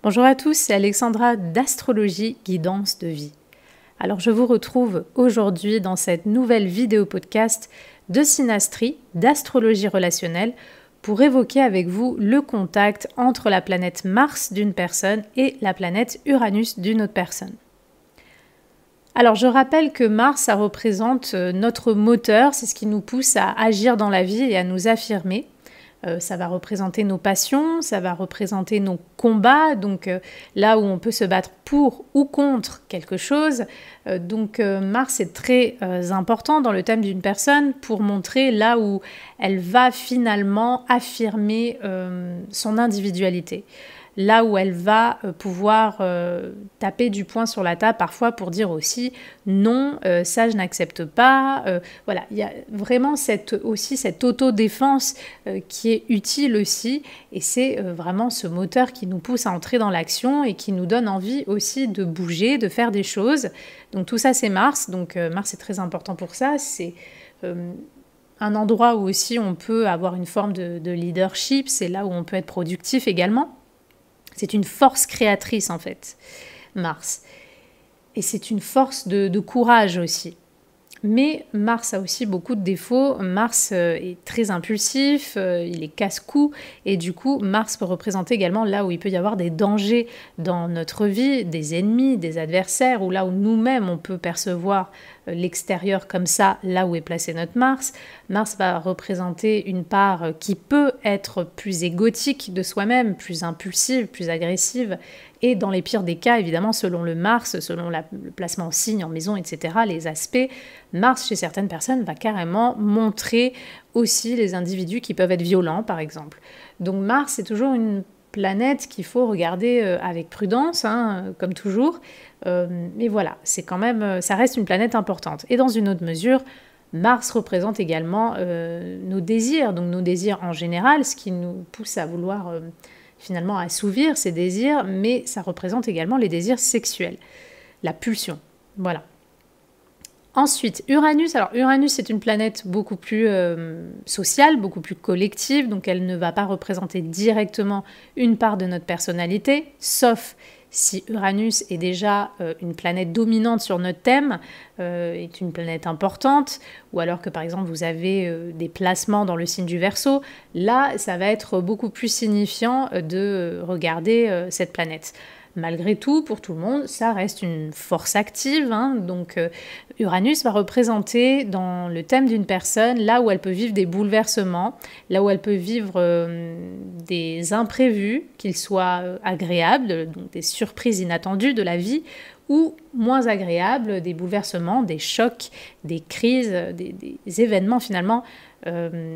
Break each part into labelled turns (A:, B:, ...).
A: Bonjour à tous, c'est Alexandra d'Astrologie Guidance de Vie. Alors je vous retrouve aujourd'hui dans cette nouvelle vidéo podcast de synastrie, d'astrologie relationnelle, pour évoquer avec vous le contact entre la planète Mars d'une personne et la planète Uranus d'une autre personne. Alors je rappelle que Mars, ça représente notre moteur, c'est ce qui nous pousse à agir dans la vie et à nous affirmer. Ça va représenter nos passions, ça va représenter nos combats, donc là où on peut se battre pour ou contre quelque chose. Mars est très important dans le thème d'une personne pour montrer là où elle va finalement affirmer son individualité. Là où elle va pouvoir taper du poing sur la table parfois pour dire aussi non, ça je n'accepte pas. Voilà, il y a vraiment cette autodéfense qui est utile aussi, et c'est vraiment ce moteur qui nous pousse à entrer dans l'action et qui nous donne envie aussi de bouger, de faire des choses. Donc tout ça c'est Mars, donc Mars est très important pour ça, c'est un endroit où aussi on peut avoir une forme de leadership, c'est là où on peut être productif également. C'est une force créatrice en fait, Mars. Et c'est une force de courage aussi. Mais Mars a aussi beaucoup de défauts. Mars est très impulsif, il est casse-cou. Et du coup, Mars peut représenter également là où il peut y avoir des dangers dans notre vie, des ennemis, des adversaires, ou là où nous-mêmes on peut percevoir l'extérieur comme ça, là où est placé notre Mars. Mars va représenter une part qui peut être plus égotique de soi-même, plus impulsive, plus agressive. Et dans les pires des cas, évidemment, selon le Mars, selon le placement en signe, en maison, etc., les aspects, Mars, chez certaines personnes, va carrément montrer aussi les individus qui peuvent être violents, par exemple. Donc Mars, c'est toujours une planète qu'il faut regarder avec prudence, comme toujours. Mais voilà, c'est quand même, ça reste une planète importante. Et dans une autre mesure, Mars représente également nos désirs, donc nos désirs en général, ce qui nous pousse à vouloir finalement assouvir ces désirs, mais ça représente également les désirs sexuels, la pulsion. Voilà. Ensuite, Uranus. Alors Uranus, c'est une planète beaucoup plus sociale, beaucoup plus collective, donc elle ne va pas représenter directement une part de notre personnalité, sauf si Uranus est déjà une planète dominante sur notre thème, est une planète importante, ou alors que par exemple vous avez des placements dans le signe du Verseau, là ça va être beaucoup plus signifiant de regarder cette planète. Malgré tout, pour tout le monde, ça reste une force active. Donc Uranus va représenter dans le thème d'une personne là où elle peut vivre des bouleversements, là où elle peut vivre des imprévus, qu'ils soient agréables, donc des surprises inattendues de la vie, ou moins agréables, des bouleversements, des chocs, des crises, des événements finalement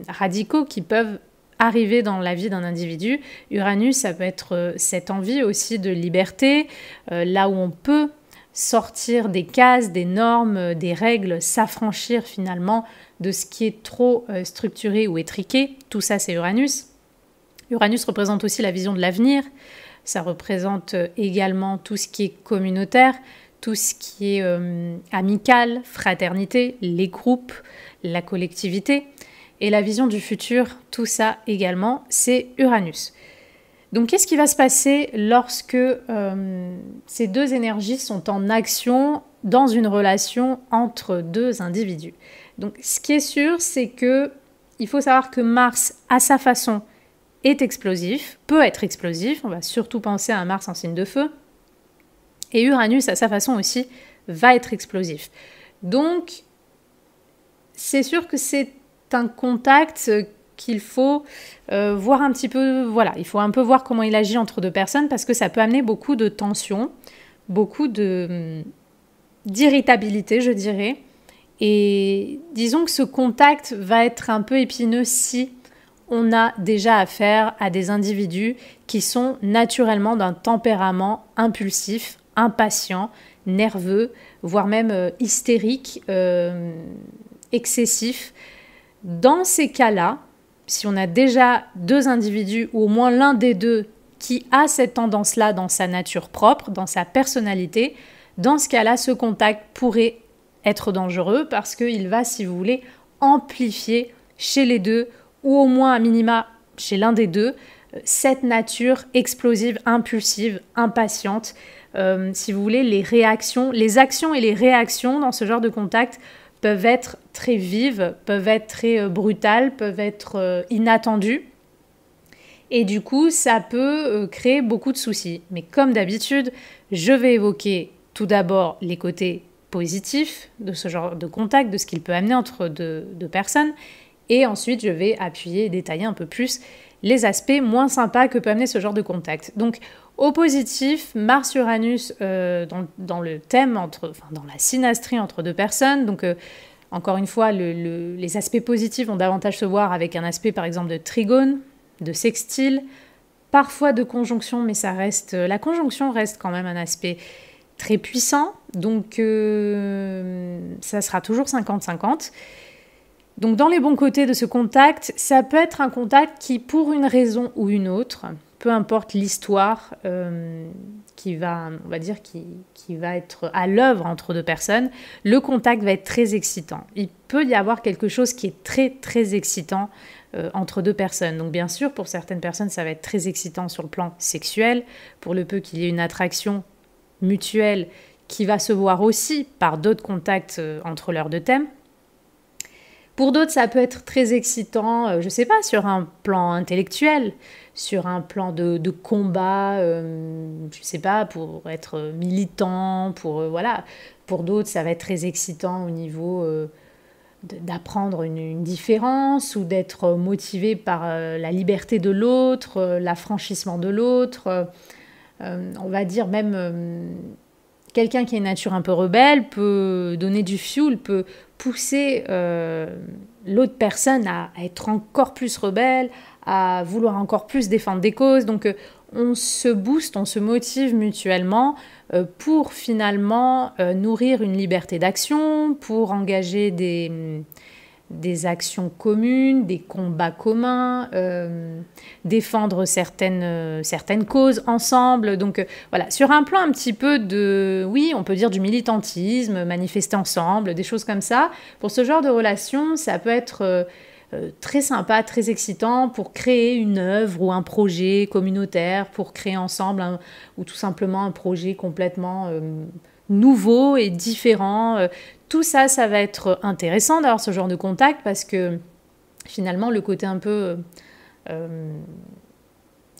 A: radicaux qui peuvent arriver dans la vie d'un individu. Uranus, ça peut être cette envie aussi de liberté, là où on peut sortir des cases, des normes, des règles, s'affranchir finalement de ce qui est trop structuré ou étriqué. Tout ça, c'est Uranus. Uranus représente aussi la vision de l'avenir. Ça représente également tout ce qui est communautaire, tout ce qui est amical, fraternité, les groupes, la collectivité. Et la vision du futur, tout ça également, c'est Uranus. Donc qu'est-ce qui va se passer lorsque ces deux énergies sont en action dans une relation entre deux individus? Donc ce qui est sûr, c'est que il faut savoir que Mars, à sa façon, est explosif, peut être explosif. On va surtout penser à un Mars en signe de feu. Et Uranus, à sa façon aussi, va être explosif. Donc c'est sûr que c'est un contact qu'il faut voir un petit peu, voilà, il faut un peu voir comment il agit entre deux personnes parce que ça peut amener beaucoup de tension, beaucoup d'irritabilité, je dirais. Et disons que ce contact va être un peu épineux si on a déjà affaire à des individus qui sont naturellement d'un tempérament impulsif, impatient, nerveux, voire même hystérique, excessif. Dans ces cas-là, si on a déjà deux individus ou au moins l'un des deux qui a cette tendance-là dans sa nature propre, dans sa personnalité, dans ce cas-là, ce contact pourrait être dangereux parce qu'il va, si vous voulez, amplifier chez les deux ou au moins à minima chez l'un des deux cette nature explosive, impulsive, impatiente. Si vous voulez, les actions et les réactions dans ce genre de contact peuvent être très vives, peuvent être très brutales, peuvent être inattendues. Et du coup, ça peut créer beaucoup de soucis. Mais comme d'habitude, je vais évoquer tout d'abord les côtés positifs de ce genre de contact, de ce qu'il peut amener entre deux personnes. Et ensuite, je vais appuyer et détailler un peu plus les aspects moins sympas que peut amener ce genre de contact. Donc, au positif, Mars-Uranus dans le thème, dans la synastrie entre deux personnes. Donc, encore une fois, les aspects positifs vont davantage se voir avec un aspect, par exemple, de trigone, de sextile, parfois de conjonction, mais la conjonction reste quand même un aspect très puissant, donc ça sera toujours 50-50. Donc dans les bons côtés de ce contact, ça peut être un contact qui, pour une raison ou une autre, peu importe l'histoire qui va être à l'œuvre entre deux personnes, le contact va être très excitant. Il peut y avoir quelque chose qui est très très excitant entre deux personnes. Donc bien sûr, pour certaines personnes, ça va être très excitant sur le plan sexuel, pour le peu qu'il y ait une attraction mutuelle qui va se voir aussi par d'autres contacts entre leurs deux thèmes. Pour d'autres, ça peut être très excitant, je ne sais pas, sur un plan intellectuel, sur un plan de combat, je ne sais pas, pour être militant, voilà. Pour d'autres, ça va être très excitant au niveau d'apprendre une différence ou d'être motivé par la liberté de l'autre, l'affranchissement de l'autre. On va dire même quelqu'un qui a une nature un peu rebelle peut donner du fuel, peut pousser l'autre personne à être encore plus rebelle, à vouloir encore plus défendre des causes. Donc on se booste, on se motive mutuellement pour finalement nourrir une liberté d'action, pour engager des actions communes, des combats communs, défendre certaines causes ensemble. Donc voilà, sur un plan un petit peu oui, on peut dire du militantisme, manifester ensemble, des choses comme ça. Pour ce genre de relation, ça peut être très sympa, très excitant pour créer une œuvre ou un projet communautaire, pour créer ensemble ou tout simplement un projet complètement nouveau et différent. Tout ça, ça va être intéressant d'avoir ce genre de contact parce que finalement, le côté un peu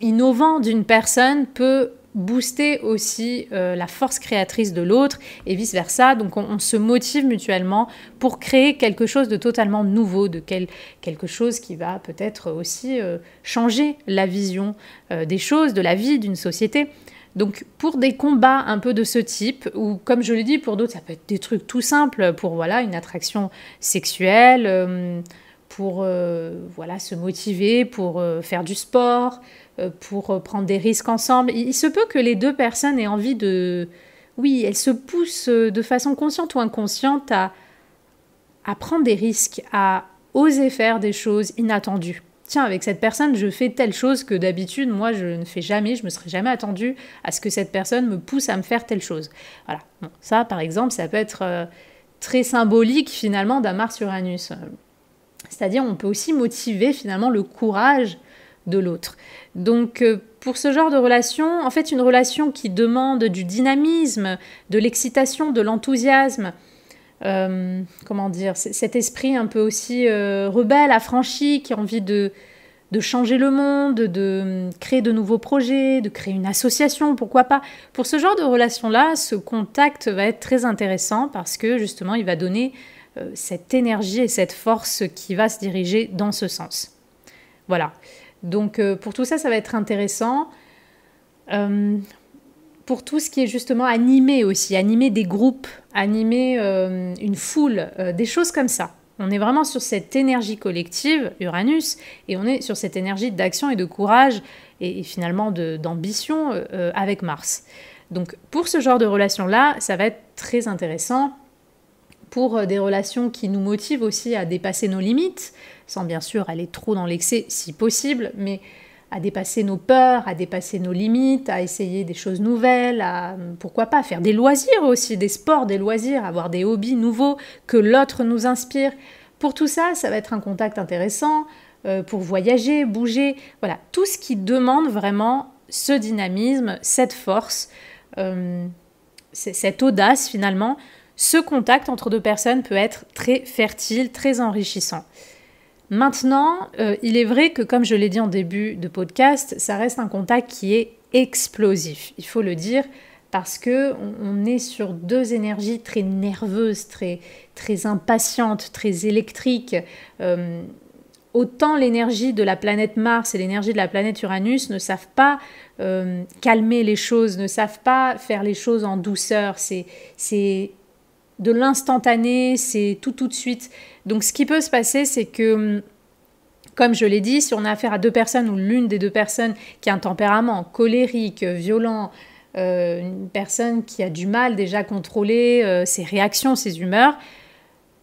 A: innovant d'une personne peut booster aussi la force créatrice de l'autre et vice-versa. Donc on se motive mutuellement pour créer quelque chose de totalement nouveau, quelque chose qui va peut-être aussi changer la vision des choses, de la vie, d'une société. Donc pour des combats un peu de ce type, ou comme je l'ai dit, pour d'autres ça peut être des trucs tout simples, pour voilà, une attraction sexuelle, pour se motiver, pour faire du sport, pour prendre des risques ensemble. Il se peut que les deux personnes aient envie oui, elles se poussent de façon consciente ou inconsciente à prendre des risques, à oser faire des choses inattendues. Tiens, avec cette personne, je fais telle chose que d'habitude, moi, je ne fais jamais, je me serais jamais attendue à ce que cette personne me pousse à me faire telle chose. Voilà. Bon, ça, par exemple, ça peut être très symbolique, finalement, d'un Mars-Uranus. C'est-à-dire, on peut aussi motiver, finalement, le courage de l'autre. Donc, pour ce genre de relation, en fait, une relation qui demande du dynamisme, de l'excitation, de l'enthousiasme, comment dire, cet esprit un peu aussi rebelle, affranchi, qui a envie de changer le monde, de créer de nouveaux projets, de créer une association, pourquoi pas. Pour ce genre de relation-là, ce contact va être très intéressant parce que justement, il va donner cette énergie et cette force qui va se diriger dans ce sens. Voilà. Donc pour tout ça, ça va être intéressant. Pour tout ce qui est justement animé aussi, animer des groupes, animer une foule, des choses comme ça. On est vraiment sur cette énergie collective, Uranus, et on est sur cette énergie d'action et de courage et finalement d'ambition avec Mars. Donc pour ce genre de relations-là, ça va être très intéressant. Pour des relations qui nous motivent aussi à dépasser nos limites, sans bien sûr aller trop dans l'excès si possible, mais à dépasser nos peurs, à dépasser nos limites, à essayer des choses nouvelles, à pourquoi pas faire des loisirs aussi, des sports, des loisirs, avoir des hobbies nouveaux que l'autre nous inspire. Pour tout ça, ça va être un contact intéressant. pour voyager, bouger. Voilà, tout ce qui demande vraiment ce dynamisme, cette force, cette audace finalement. Ce contact entre deux personnes peut être très fertile, très enrichissant. Maintenant, il est vrai que, comme je l'ai dit en début de podcast, ça reste un contact qui est explosif, il faut le dire, parce qu'on est sur deux énergies très nerveuses, très impatientes, très électriques. Autant l'énergie de la planète Mars et l'énergie de la planète Uranus ne savent pas calmer les choses, ne savent pas faire les choses en douceur. C'est de l'instantané, c'est tout de suite. Donc ce qui peut se passer, c'est que, comme je l'ai dit, si on a affaire à deux personnes ou l'une des deux personnes qui a un tempérament colérique, violent, une personne qui a du mal déjà à contrôler ses réactions, ses humeurs,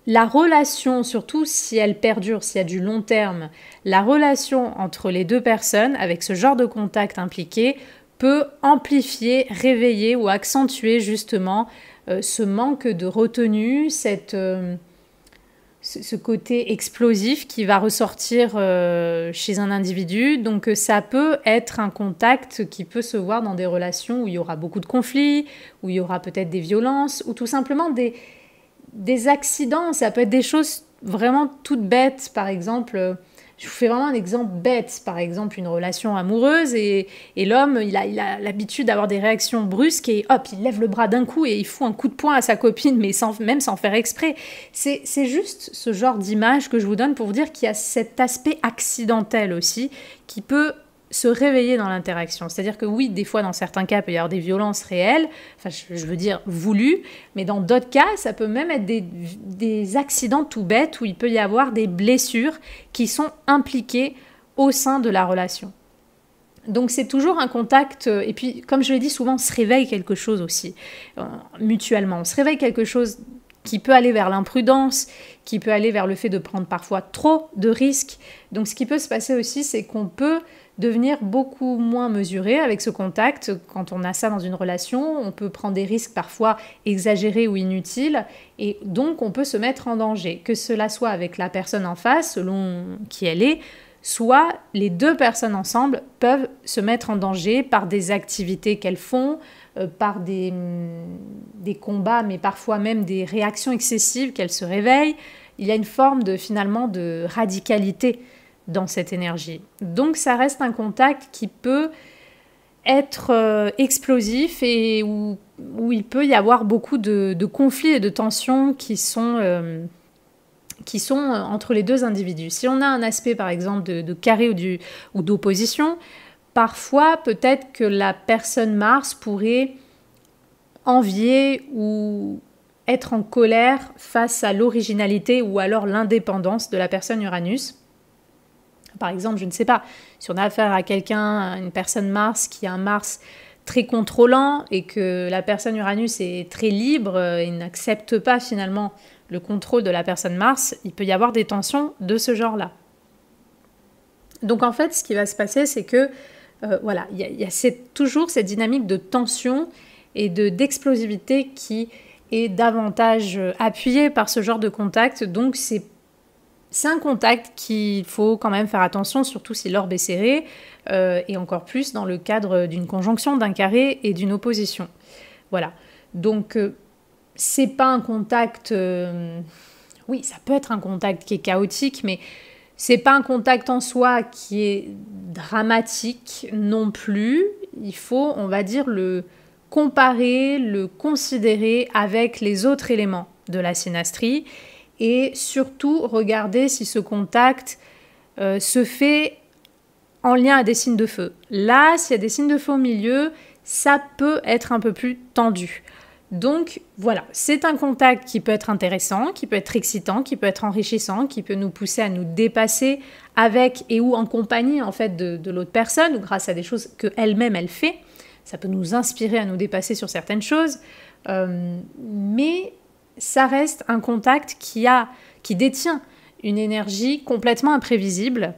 A: la relation, surtout si elle perdure, s'il y a du long terme, la relation entre les deux personnes avec ce genre de contact impliqué peut amplifier, réveiller ou accentuer justement ce manque de retenue, ce côté explosif qui va ressortir chez un individu. Donc ça peut être un contact qui peut se voir dans des relations où il y aura beaucoup de conflits, où il y aura peut-être des violences, ou tout simplement des accidents. Ça peut être des choses vraiment toutes bêtes. Par exemple, je vous fais vraiment un exemple bête. Par exemple, une relation amoureuse et l'homme, il a l'habitude d'avoir des réactions brusques et hop, il lève le bras d'un coup et il fout un coup de poing à sa copine, mais même sans faire exprès. C'est juste ce genre d'image que je vous donne pour vous dire qu'il y a cet aspect accidentel aussi qui peut se réveiller dans l'interaction. C'est-à-dire que oui, des fois, dans certains cas, il peut y avoir des violences réelles, enfin, je veux dire voulues, mais dans d'autres cas, ça peut même être des accidents tout bêtes où il peut y avoir des blessures qui sont impliquées au sein de la relation. Donc c'est toujours un contact, et puis comme je l'ai dit, souvent on se réveille quelque chose aussi, mutuellement. On se réveille quelque chose qui peut aller vers l'imprudence, qui peut aller vers le fait de prendre parfois trop de risques. Donc ce qui peut se passer aussi, c'est qu'on peut devenir beaucoup moins mesuré avec ce contact. Quand on a ça dans une relation, on peut prendre des risques parfois exagérés ou inutiles, et donc on peut se mettre en danger, que cela soit avec la personne en face, selon qui elle est, soit les deux personnes ensemble peuvent se mettre en danger par des activités qu'elles font, par des combats, mais parfois même des réactions excessives qu'elles se réveillent. Il y a une forme finalement de radicalité dans cette énergie. Donc ça reste un contact qui peut être explosif et où il peut y avoir beaucoup de conflits et de tensions qui sont entre les deux individus. Si on a un aspect par exemple de carré ou d'opposition, parfois peut-être que la personne Mars pourrait envier ou être en colère face à l'originalité ou alors l'indépendance de la personne Uranus. Par exemple, je ne sais pas, si on a affaire à quelqu'un, une personne Mars qui a un Mars très contrôlant et que la personne Uranus est très libre et n'accepte pas finalement le contrôle de la personne Mars, il peut y avoir des tensions de ce genre-là. Donc en fait, ce qui va se passer, c'est que voilà, il y a toujours cette dynamique de tension et d'explosivité qui est davantage appuyée par ce genre de contact. Donc c'est un contact qu'il faut quand même faire attention, surtout si l'orbe est serré, et encore plus dans le cadre d'une conjonction, d'un carré et d'une opposition. Voilà. Donc, c'est pas un contact... oui, ça peut être un contact qui est chaotique, mais c'est pas un contact en soi qui est dramatique non plus. Il faut, on va dire, le comparer, le considérer avec les autres éléments de la synastrie et surtout regarder si ce contact se fait en lien à des signes de feu. Là, s'il y a des signes de feu au milieu, ça peut être un peu plus tendu. Donc voilà, c'est un contact qui peut être intéressant, qui peut être excitant, qui peut être enrichissant, qui peut nous pousser à nous dépasser avec et ou en compagnie en fait de l'autre personne ou grâce à des choses qu'elle-même elle fait. Ça peut nous inspirer à nous dépasser sur certaines choses, mais ça reste un contact qui détient une énergie complètement imprévisible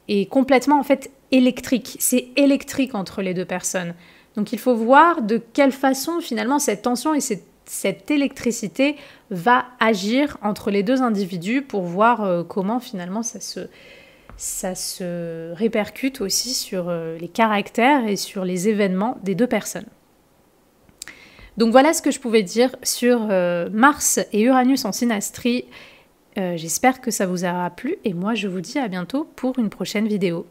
A: et complètement en fait électrique. C'est électrique entre les deux personnes. Donc il faut voir de quelle façon finalement cette tension et cette électricité va agir entre les deux individus pour voir comment finalement ça ça se répercute aussi sur les caractères et sur les événements des deux personnes. Donc voilà ce que je pouvais dire sur Mars et Uranus en synastrie. J'espère que ça vous aura plu et moi je vous dis à bientôt pour une prochaine vidéo.